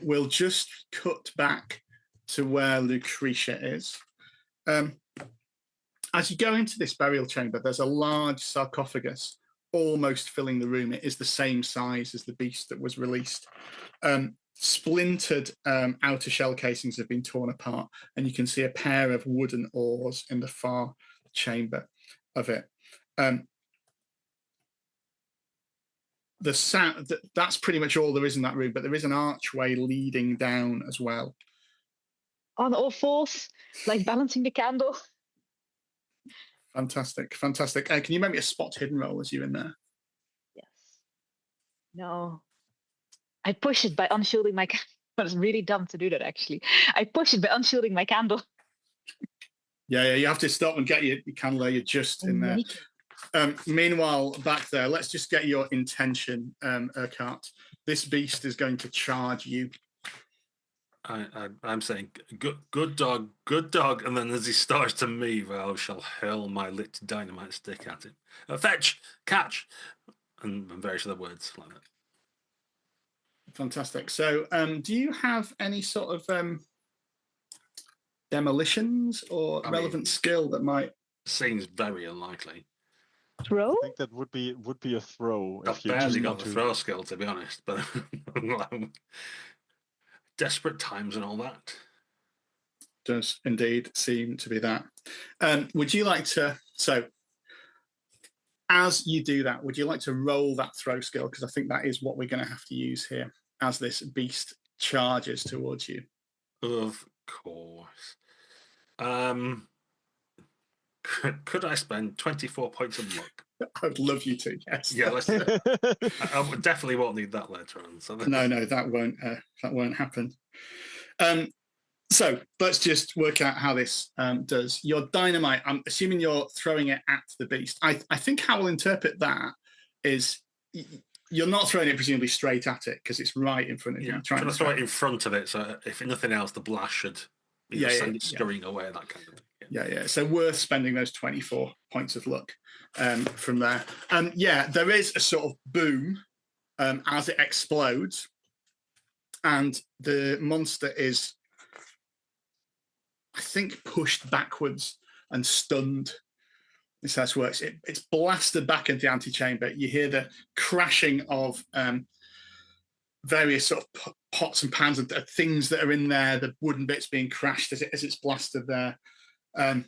We'll just cut back to where Lucretia is. As you go into this burial chamber, there's a large sarcophagus almost filling the room. It is the same size as the beast that was released. Splintered outer shell casings have been torn apart, and you can see a pair of wooden oars in the far chamber of it. The sound, that's pretty much all there is in that room, but there is an archway leading down as well. On all fours, like balancing the candle. Fantastic, fantastic. Can you make me a spot hidden roll as you're in there? Yes. No. I push it by unshielding my candle. It's really dumb to do that, actually. I push it by unshielding my candle. Yeah, you have to stop and get your candle. You're just in there. Meanwhile, back there, let's just get your intention, Urquhart. This beast is going to charge you. I'm saying, good dog, and then as he starts to move, I shall hurl my lit dynamite stick at him. Fetch, catch, and various other words like that. Fantastic. So, do you have any sort of demolitions or relevant skill that might? Seems very unlikely. Throw? I think that would be a throw. I've barely got the throw skill, to be honest, but desperate times and all that. Does indeed seem to be that. Would you like to? So, as you do that, would you like to roll that throw skill? Because I think that is what we're going to have to use here as this beast charges towards you. Of course. Could I spend 24 points of luck? I would love you to. Yes. Yeah, I definitely won't need that later on. So No, that won't happen. So let's just work out how this does. Your dynamite, I'm assuming you're throwing it at the beast. I think how we'll interpret that is you're not throwing it presumably straight at it because it's right in front of you. Yeah, trying to throw it in front of it, so if nothing else, the blast should send it scurrying away, that kind of thing. Yeah. So worth spending those 24 points of luck from there. There is a sort of boom as it explodes, and the monster is, I think, pushed backwards and stunned. This is how it works. It's blasted back into the antechamber. You hear the crashing of various sort of pots and pans and things that are in there, the wooden bits being crashed as it's blasted there. And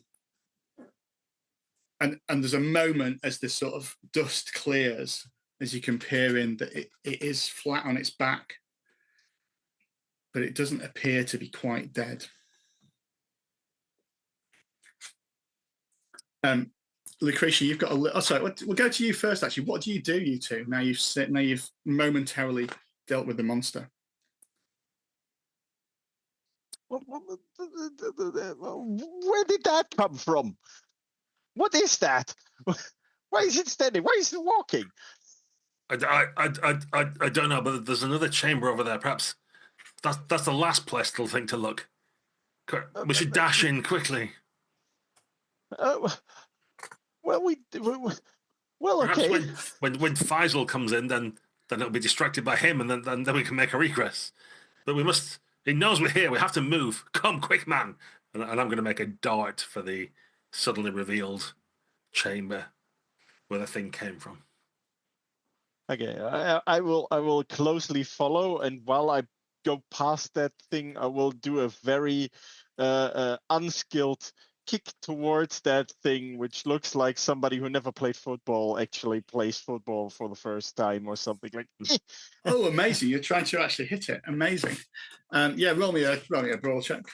there's a moment as this sort of dust clears, as you can peer in, that it is flat on its back, but it doesn't appear to be quite dead. Lucretia, you've got a little. Oh, sorry, we'll go to you first. Actually, what do, you two? Now you've momentarily dealt with the monster. Where did that come from? What is that? Why is it standing? Why is it walking? I don't know, but there's another chamber over there. Perhaps that's the last place they'll think to look. We should dash in quickly. Well, well, Perhaps okay. when Faisal comes in, then it'll be distracted by him, and then we can make a regress. But we must. He knows we're here. We have to move. Come, quick, man! And I'm going to make a dart for the suddenly revealed chamber where the thing came from. Okay, I will closely follow, and while I go past that thing, I will do a very unskilled kick towards that thing, which looks like somebody who never played football actually plays football for the first time or something like. Oh, amazing! You're trying to actually hit it. Amazing. Yeah, roll me a brawl check.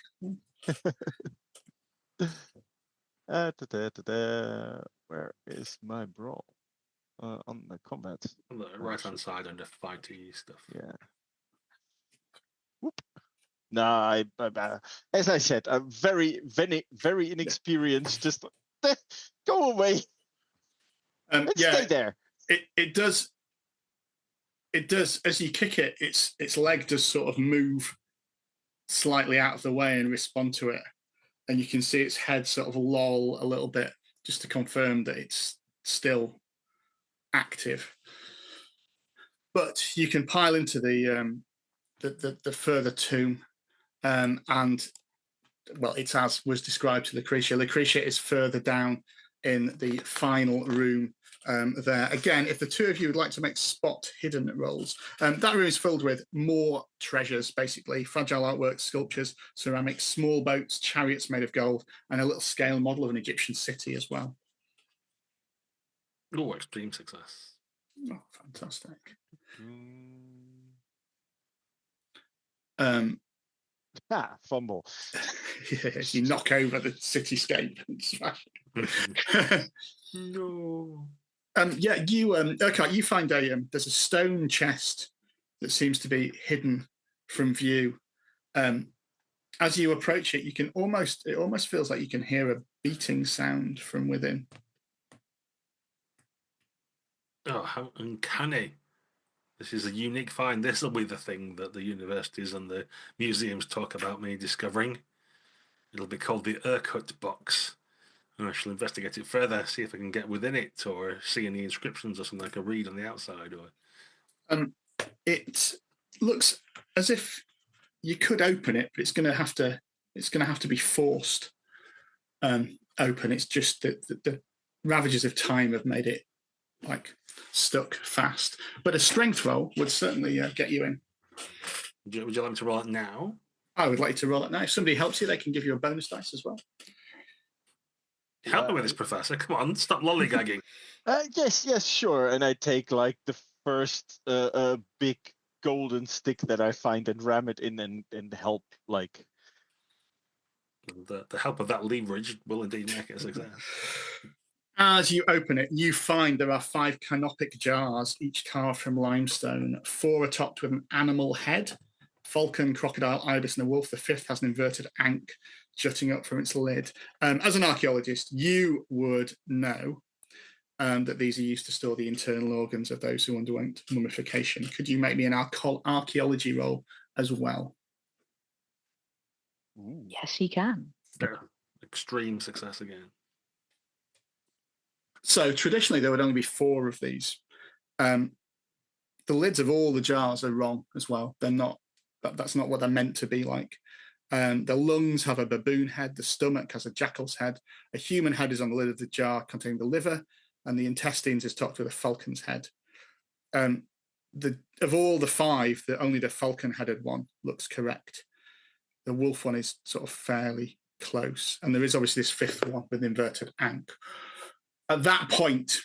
Where is my brawl? On the combat. On the right-hand side under fighty stuff. Yeah. Whoop. No, as I said, I'm very inexperienced. Just go away. Stay there. It does. As you kick it, its leg does sort of move slightly out of the way and respond to it, and you can see its head sort of loll a little bit, just to confirm that it's still active. But you can pile into the further tomb, and well, it's as was described to Lucretia. Lucretia is further down in the final room. There again, if the two of you would like to make spot hidden rolls, that room is filled with more treasures, basically fragile artwork, sculptures, ceramics, small boats, chariots made of gold, and a little scale model of an Egyptian city as well. Oh, extreme success. Oh, fantastic. Fumble. You knock over the cityscape and smash it. No. Yeah, you find there's a stone chest that seems to be hidden from view. As you approach it, it almost feels like you can hear a beating sound from within. Oh, how uncanny. This is a unique find. This will be the thing that the universities and the museums talk about me discovering. It'll be called the Urquhart box. And I shall investigate it further, see if I can get within it or see any inscriptions or something I can read on the outside. Or it looks as if you could open it, but it's going to have to be forced open. It's just that the ravages of time have made it like stuck fast. But a strength roll would certainly get you in. Would you like me to roll it now? I would like to roll it now. If somebody helps you, they can give you a bonus dice as well. Help me with this, Professor. Come on, stop lollygagging. Yes, sure. And I take like the first big golden stick that I find and ram it in and help like. The help of that leverage will indeed make it a success. As you open it, you find there are 5 canopic jars, each carved from limestone. 4 are topped with an animal head: falcon, crocodile, ibis, and a wolf. The 5th has an inverted ankh jutting up from its lid. As an archaeologist, you would know that these are used to store the internal organs of those who underwent mummification. Could you make me an archaeology roll as well? Ooh. Yes, he can. Yeah. Extreme success again. So traditionally, there would only be 4 of these. The lids of all the jars are wrong as well. They're not. That's not what they're meant to be like. The lungs have a baboon head. The stomach has a jackal's head. A human head is on the lid of the jar containing the liver, and the intestines is topped with a falcon's head. Of all the 5, only the falcon-headed one looks correct. The wolf one is sort of fairly close, and there is obviously this 5th one with inverted ankh. At that point,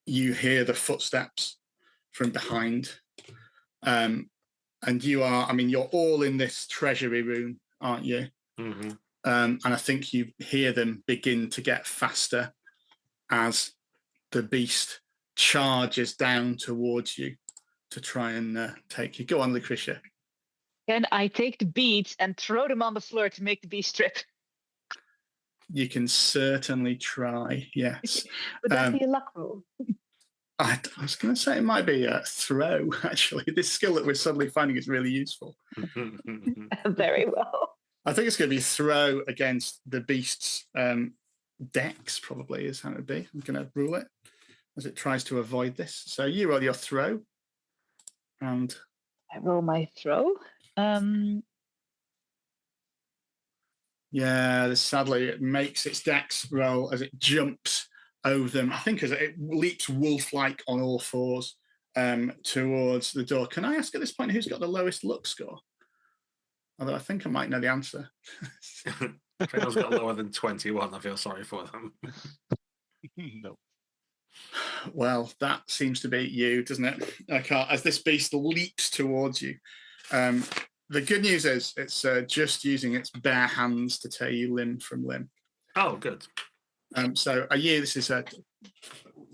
you hear the footsteps from behind. And you're all in this treasury room, aren't you? Mm-hmm. And I think you hear them begin to get faster as the beast charges down towards you to try and take you. Go on, Lucretia. Can I take the beads and throw them on the floor to make the beast strip? You can certainly try, yes. Would that be a luck roll? I was going to say it might be a throw, actually. This skill that we're suddenly finding is really useful. Very well. I think it's going to be throw against the beast's dex, probably is how it would be. I'm going to rule it as it tries to avoid this. So you roll your throw. And I roll my throw. yeah, sadly, it makes its dex roll as it jumps over them. I think as it leaps wolf-like on all fours towards the door. Can I ask at this point who's got the lowest luck score? Although I think I might know the answer. If anyone's got lower than 21, I feel sorry for them. No. Well, that seems to be you, doesn't it? As this beast leaps towards you. The good news is it's just using its bare hands to tear you limb from limb. Oh, good. So this is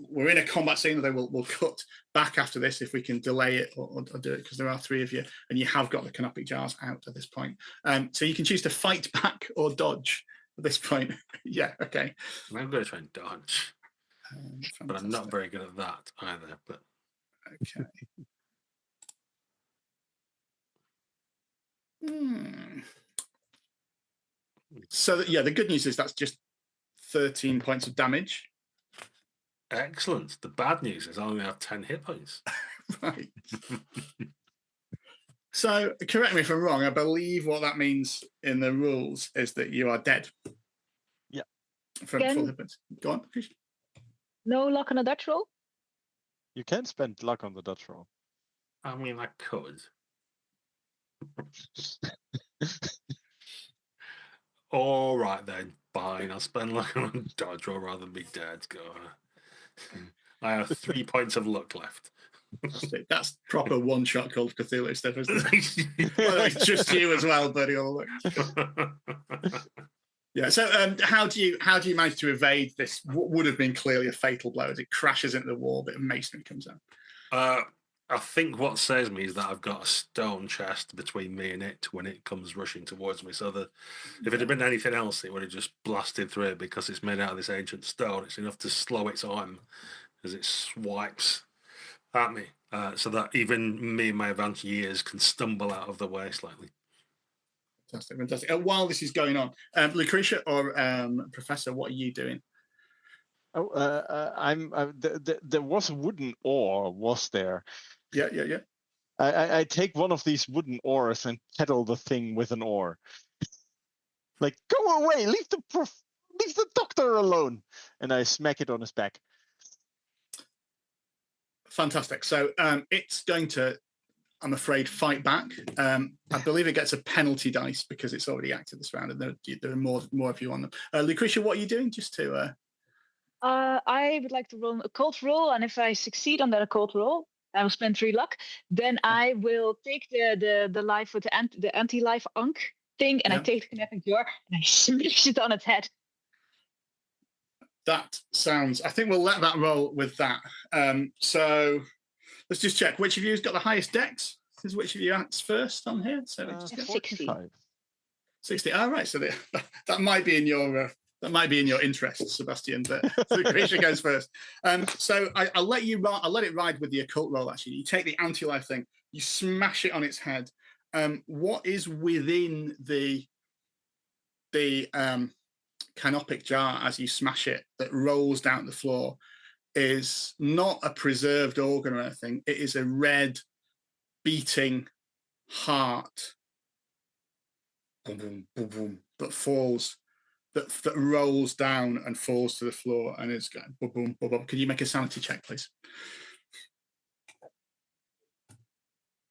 we're in a combat scene, although we'll cut back after this if we can delay it or do it, because there are 3 of you and you have got the canopic jars out at this point. So you can choose to fight back or dodge at this point. Yeah, okay. I'm going to try and dodge, but I'm not very good at that either. But okay. So the good news is that's just 13 points of damage. Excellent. The bad news is I only have 10 hit points. Right. So correct me if I'm wrong. I believe what that means in the rules is that you are dead. Yeah. From full hit points. Go on. No luck on a Dutch roll? You can spend luck on the Dutch roll. I mean, I could. All right then, fine. I'll spend luck on a dodge roll rather than be dead. Go. I have 3 points of luck left. That's proper one-shot Call of Cthulhu stuff, isn't it? Well, it's just you as well, buddy. All the luck. Yeah. So, how do you manage to evade this? What would have been clearly a fatal blow as it crashes into the wall, but masonry comes out. I think what saves me is that I've got a stone chest between me and it when it comes rushing towards me. So that if it had been anything else, it would have just blasted through it because it's made out of this ancient stone. It's enough to slow its arm as it swipes at me, so that even me in my advanced years can stumble out of the way slightly. Fantastic, fantastic. While this is going on, Lucretia or Professor, what are you doing? Oh, there was a wooden oar, was there? Yeah. I take one of these wooden oars and pedal the thing with an oar. Like, go away! Leave the doctor alone! And I smack it on his back. Fantastic. So it's going to, I'm afraid, fight back. I believe it gets a penalty dice because it's already acted this round, and there are more of you on them. Lucretia, what are you doing? Just to. I would like to roll a occult roll, and if I succeed on that occult roll, I will spend 3 luck. Then I will take the life with the anti-life unk thing, and I take the connecting jar and I smash it on its head. That sounds. I think we'll let that roll with that. So let's just check which of you has got the highest dex. This is which of you acts first on here. So 60. 60. All right. So that might be in your. That might be in your interest, Sebastian, but Lucretia goes first. So I'll let it ride with the occult roll, actually. You take the anti-life thing, you smash it on its head. What is within the canopic jar as you smash it that rolls down the floor is not a preserved organ or anything. It is a red, beating heart. Boom, boom, boom, boom, that falls. That rolls down and falls to the floor, and it's going boom, boom, boom, boom. Can you make a sanity check, please?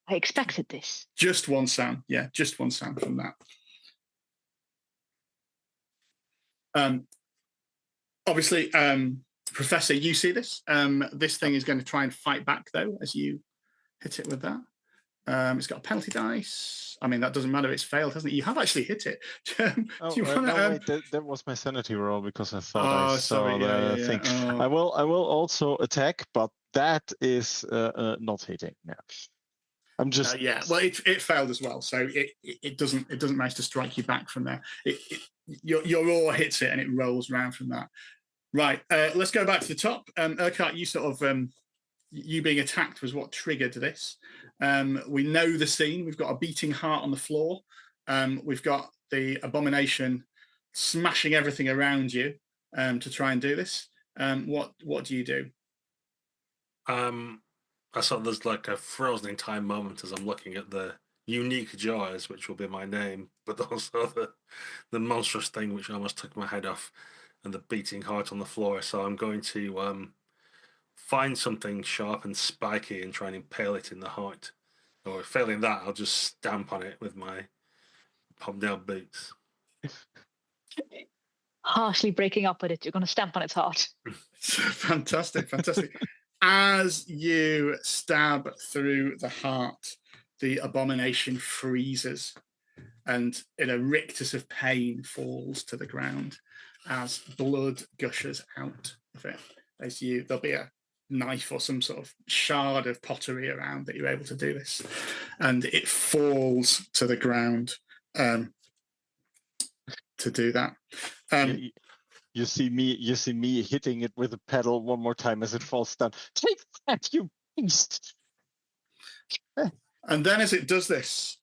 I expected this. Just one sound, yeah, just one sound from that. Obviously, Professor, you see this. This thing is going to try and fight back, though, as you hit it with that. It's got a penalty dice. I mean, that doesn't matter. It's failed, hasn't it? You have actually hit it. That was my sanity roll because I thought I saw the thing. Oh. I will also attack, but that is not hitting. Yeah, I'm just. Well, it failed as well, so it doesn't manage to strike you back from there. Your oar hits it and it rolls around from that. Right. Let's go back to the top. Urquhart, you sort of. You being attacked was what triggered this. We know the scene. We've got a beating heart on the floor. We've got the abomination smashing everything around you to try and do this. What do you do? I saw there's like a frozen in time moment as I'm looking at the unique jars, which will be my name, but also the monstrous thing which almost took my head off, and the beating heart on the floor. So I'm going to find something sharp and spiky and try and impale it in the heart. Or failing that, I'll just stamp on it with my hobnail boots. Harshly breaking up with it, you're going to stamp on its heart. Fantastic, fantastic. As you stab through the heart, the abomination freezes and in a rictus of pain falls to the ground as blood gushes out of it. There'll be a knife or some sort of shard of pottery around that you're able to do this, and it falls to the ground to do that. You see me hitting it with a pedal one more time as it falls down. Take that, you beast! And then as it does this,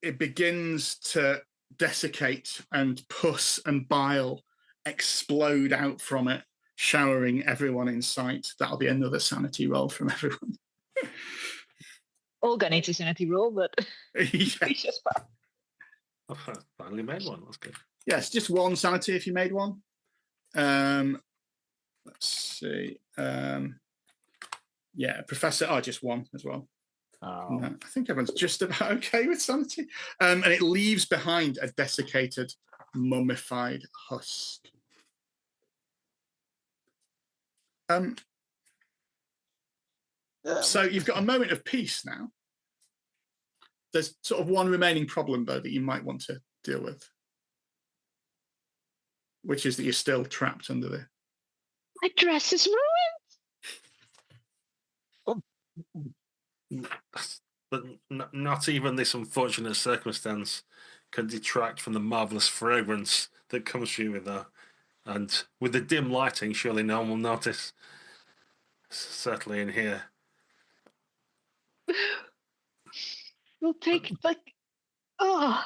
it begins to desiccate, and pus and bile explode out from it, showering everyone in sight. That'll be another sanity roll from everyone. Olga needs a sanity roll, but Yeah. I finally made one. That's good. Yes, just one sanity if you made one. Let's see. Yeah, Professor. Oh, just one as well. Oh. No, I think everyone's just about okay with sanity. And it leaves behind a desiccated, mummified husk. So you've got a moment of peace now. There's sort of one remaining problem, though, that you might want to deal with, which is that you're still trapped under the... My dress is ruined! But not even this unfortunate circumstance can detract from the marvelous fragrance that comes through with her. And with the dim lighting, surely no one will notice. Certainly in here. We'll take, like... Oh.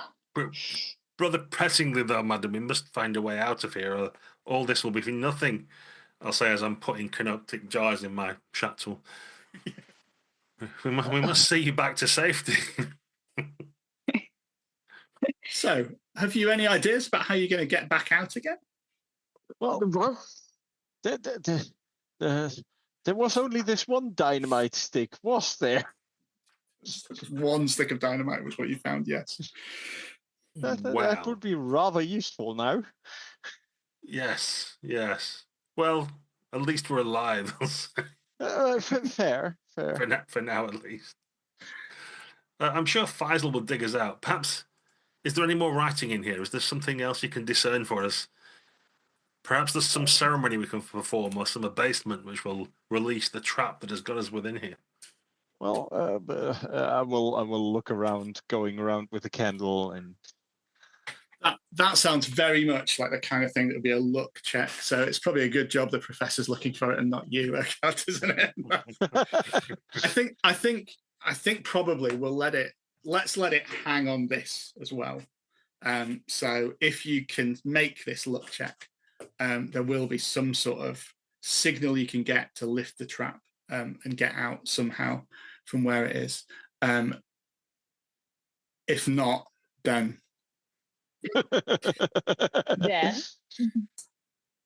Rather pressingly, though, madam, we must find a way out of here, or all this will be for nothing. I'll say as I'm putting canoptic jars in my shuttle. We must see you back to safety. So, have you any ideas about how you're going to get back out again? Well, there was only this one dynamite stick, was there? One stick of dynamite was what you found, yes. That would be rather useful now. Yes. Well, at least we're alive. Fair. For now, at least. I'm sure Faisal will dig us out. Perhaps, is there any more writing in here? Is there something else you can discern for us? Perhaps there's some ceremony we can perform, or some abasement which will release the trap that has got us within here. Well, I will look around, going around with a candle, and that sounds very much like the kind of thing that would be a luck check. So it's probably a good job the professor's looking for it and not you, isn't it? I think probably let's let it hang on this as well. So if you can make this luck check, there will be some sort of signal you can get to lift the trap and get out somehow from where it is. If not, then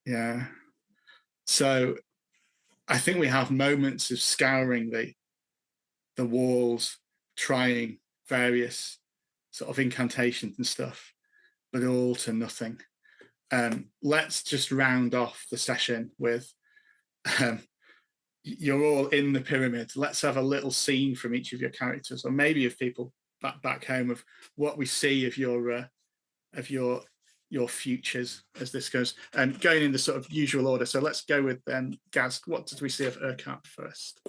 yeah. So I think we have moments of scouring the walls, trying various sort of incantations and stuff, but all to nothing. Let's just round off the session with you're all in the pyramid. Let's have a little scene from each of your characters, or maybe of people back home, of what we see of your futures as this goes, and going in the sort of usual order. So let's go with Gaz. What did we see of Urquhart first?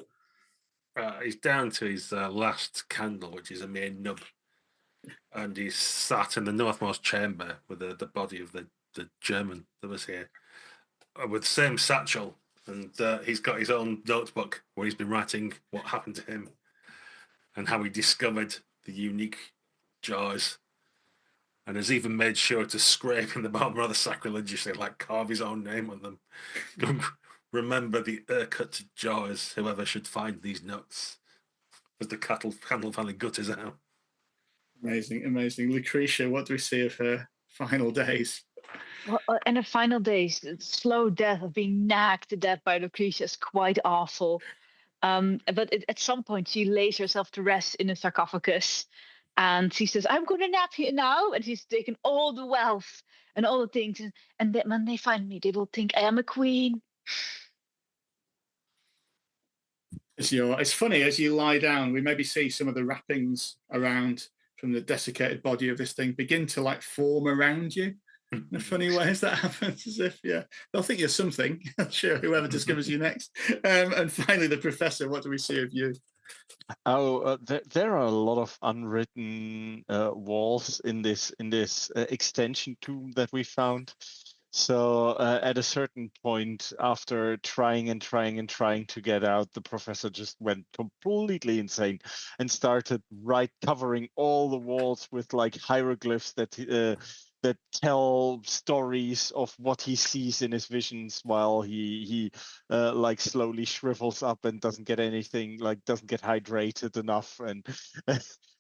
He's down to his last candle, which is a mere nub, and he's sat in the northmost chamber with the body of the German that was here, with the same satchel, and he's got his own notebook where he's been writing what happened to him and how he discovered the unique jars and has even made sure to scrape in the bottom rather sacrilegiously, like carve his own name on them. Remember the Urquhart jaws, whoever should find these notes, as the candle finally gutters out. Amazing, amazing. Lucretia, what do we see of her final days? Well, and the final days, the slow death of being nagged to death by Lucretia is quite awful. But at some point, she lays herself to rest in a sarcophagus, and she says, "I'm going to nap here now." And she's taken all the wealth and all the things, and then when they find me, they will think I am a queen. It's funny, as you lie down, we maybe see some of the wrappings around from the desiccated body of this thing begin to like form around you in a funny way as that happens, as if, yeah, they'll think you're something. I'm sure whoever discovers you next. And finally, the professor, what do we see of you? Oh, there are a lot of unwritten walls in this extension tomb that we found. So at a certain point, after trying to get out, the professor just went completely insane and started covering all the walls with like hieroglyphs that tell stories of what he sees in his visions, while he like slowly shrivels up and doesn't get hydrated enough, and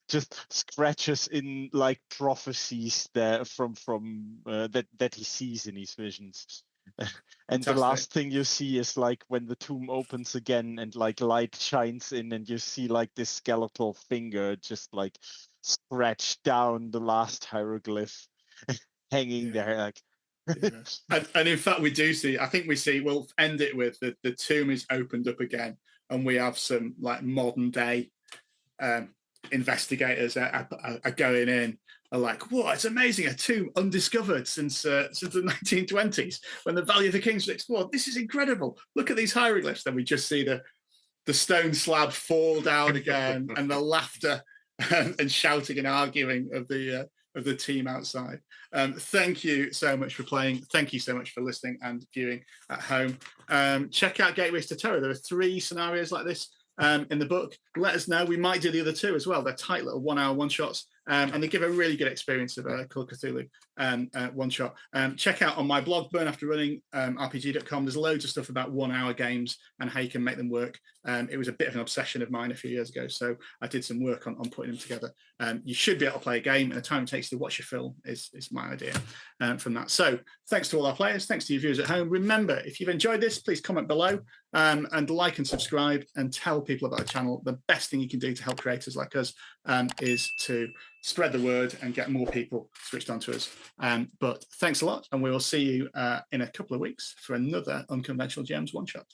just scratches in like prophecies that that he sees in his visions. And Fantastic. The last thing you see is like when the tomb opens again and like light shines in, and you see like this skeletal finger just like scratch down the last hieroglyph hanging there, like. Yeah. And in fact, we do see, I think we see, we'll end it with the tomb is opened up again, and we have some like modern day investigators are going in, are like, "Whoa, it's amazing, a tomb undiscovered since the 1920s, when the Valley of the Kings was explored. This is incredible. Look at these hieroglyphs." Then we just see the stone slab fall down again, and the laughter and shouting and arguing of the team outside. Thank you so much for playing. Thank you so much for listening and viewing at home. Check out Gateways to Terror. There are 3 scenarios like this in the book. Let us know. We might do the other 2 as well. They're tight little 1-hour one-shots, and they give a really good experience of Call of Cthulhu one-shot. Check out on my blog, burnafterrunning.rpg.com. There's loads of stuff about 1-hour games and how you can make them work. It was a bit of an obsession of mine a few years ago, so I did some work on putting them together. You should be able to play a game, and the time it takes to watch a film is my idea from that. So thanks to all our players. Thanks to you viewers at home. Remember, if you've enjoyed this, please comment below and like and subscribe, and tell people about the channel. The best thing you can do to help creators like us is to spread the word and get more people switched onto us. But thanks a lot, and we will see you in a couple of weeks for another Unconventional GMs one-shot.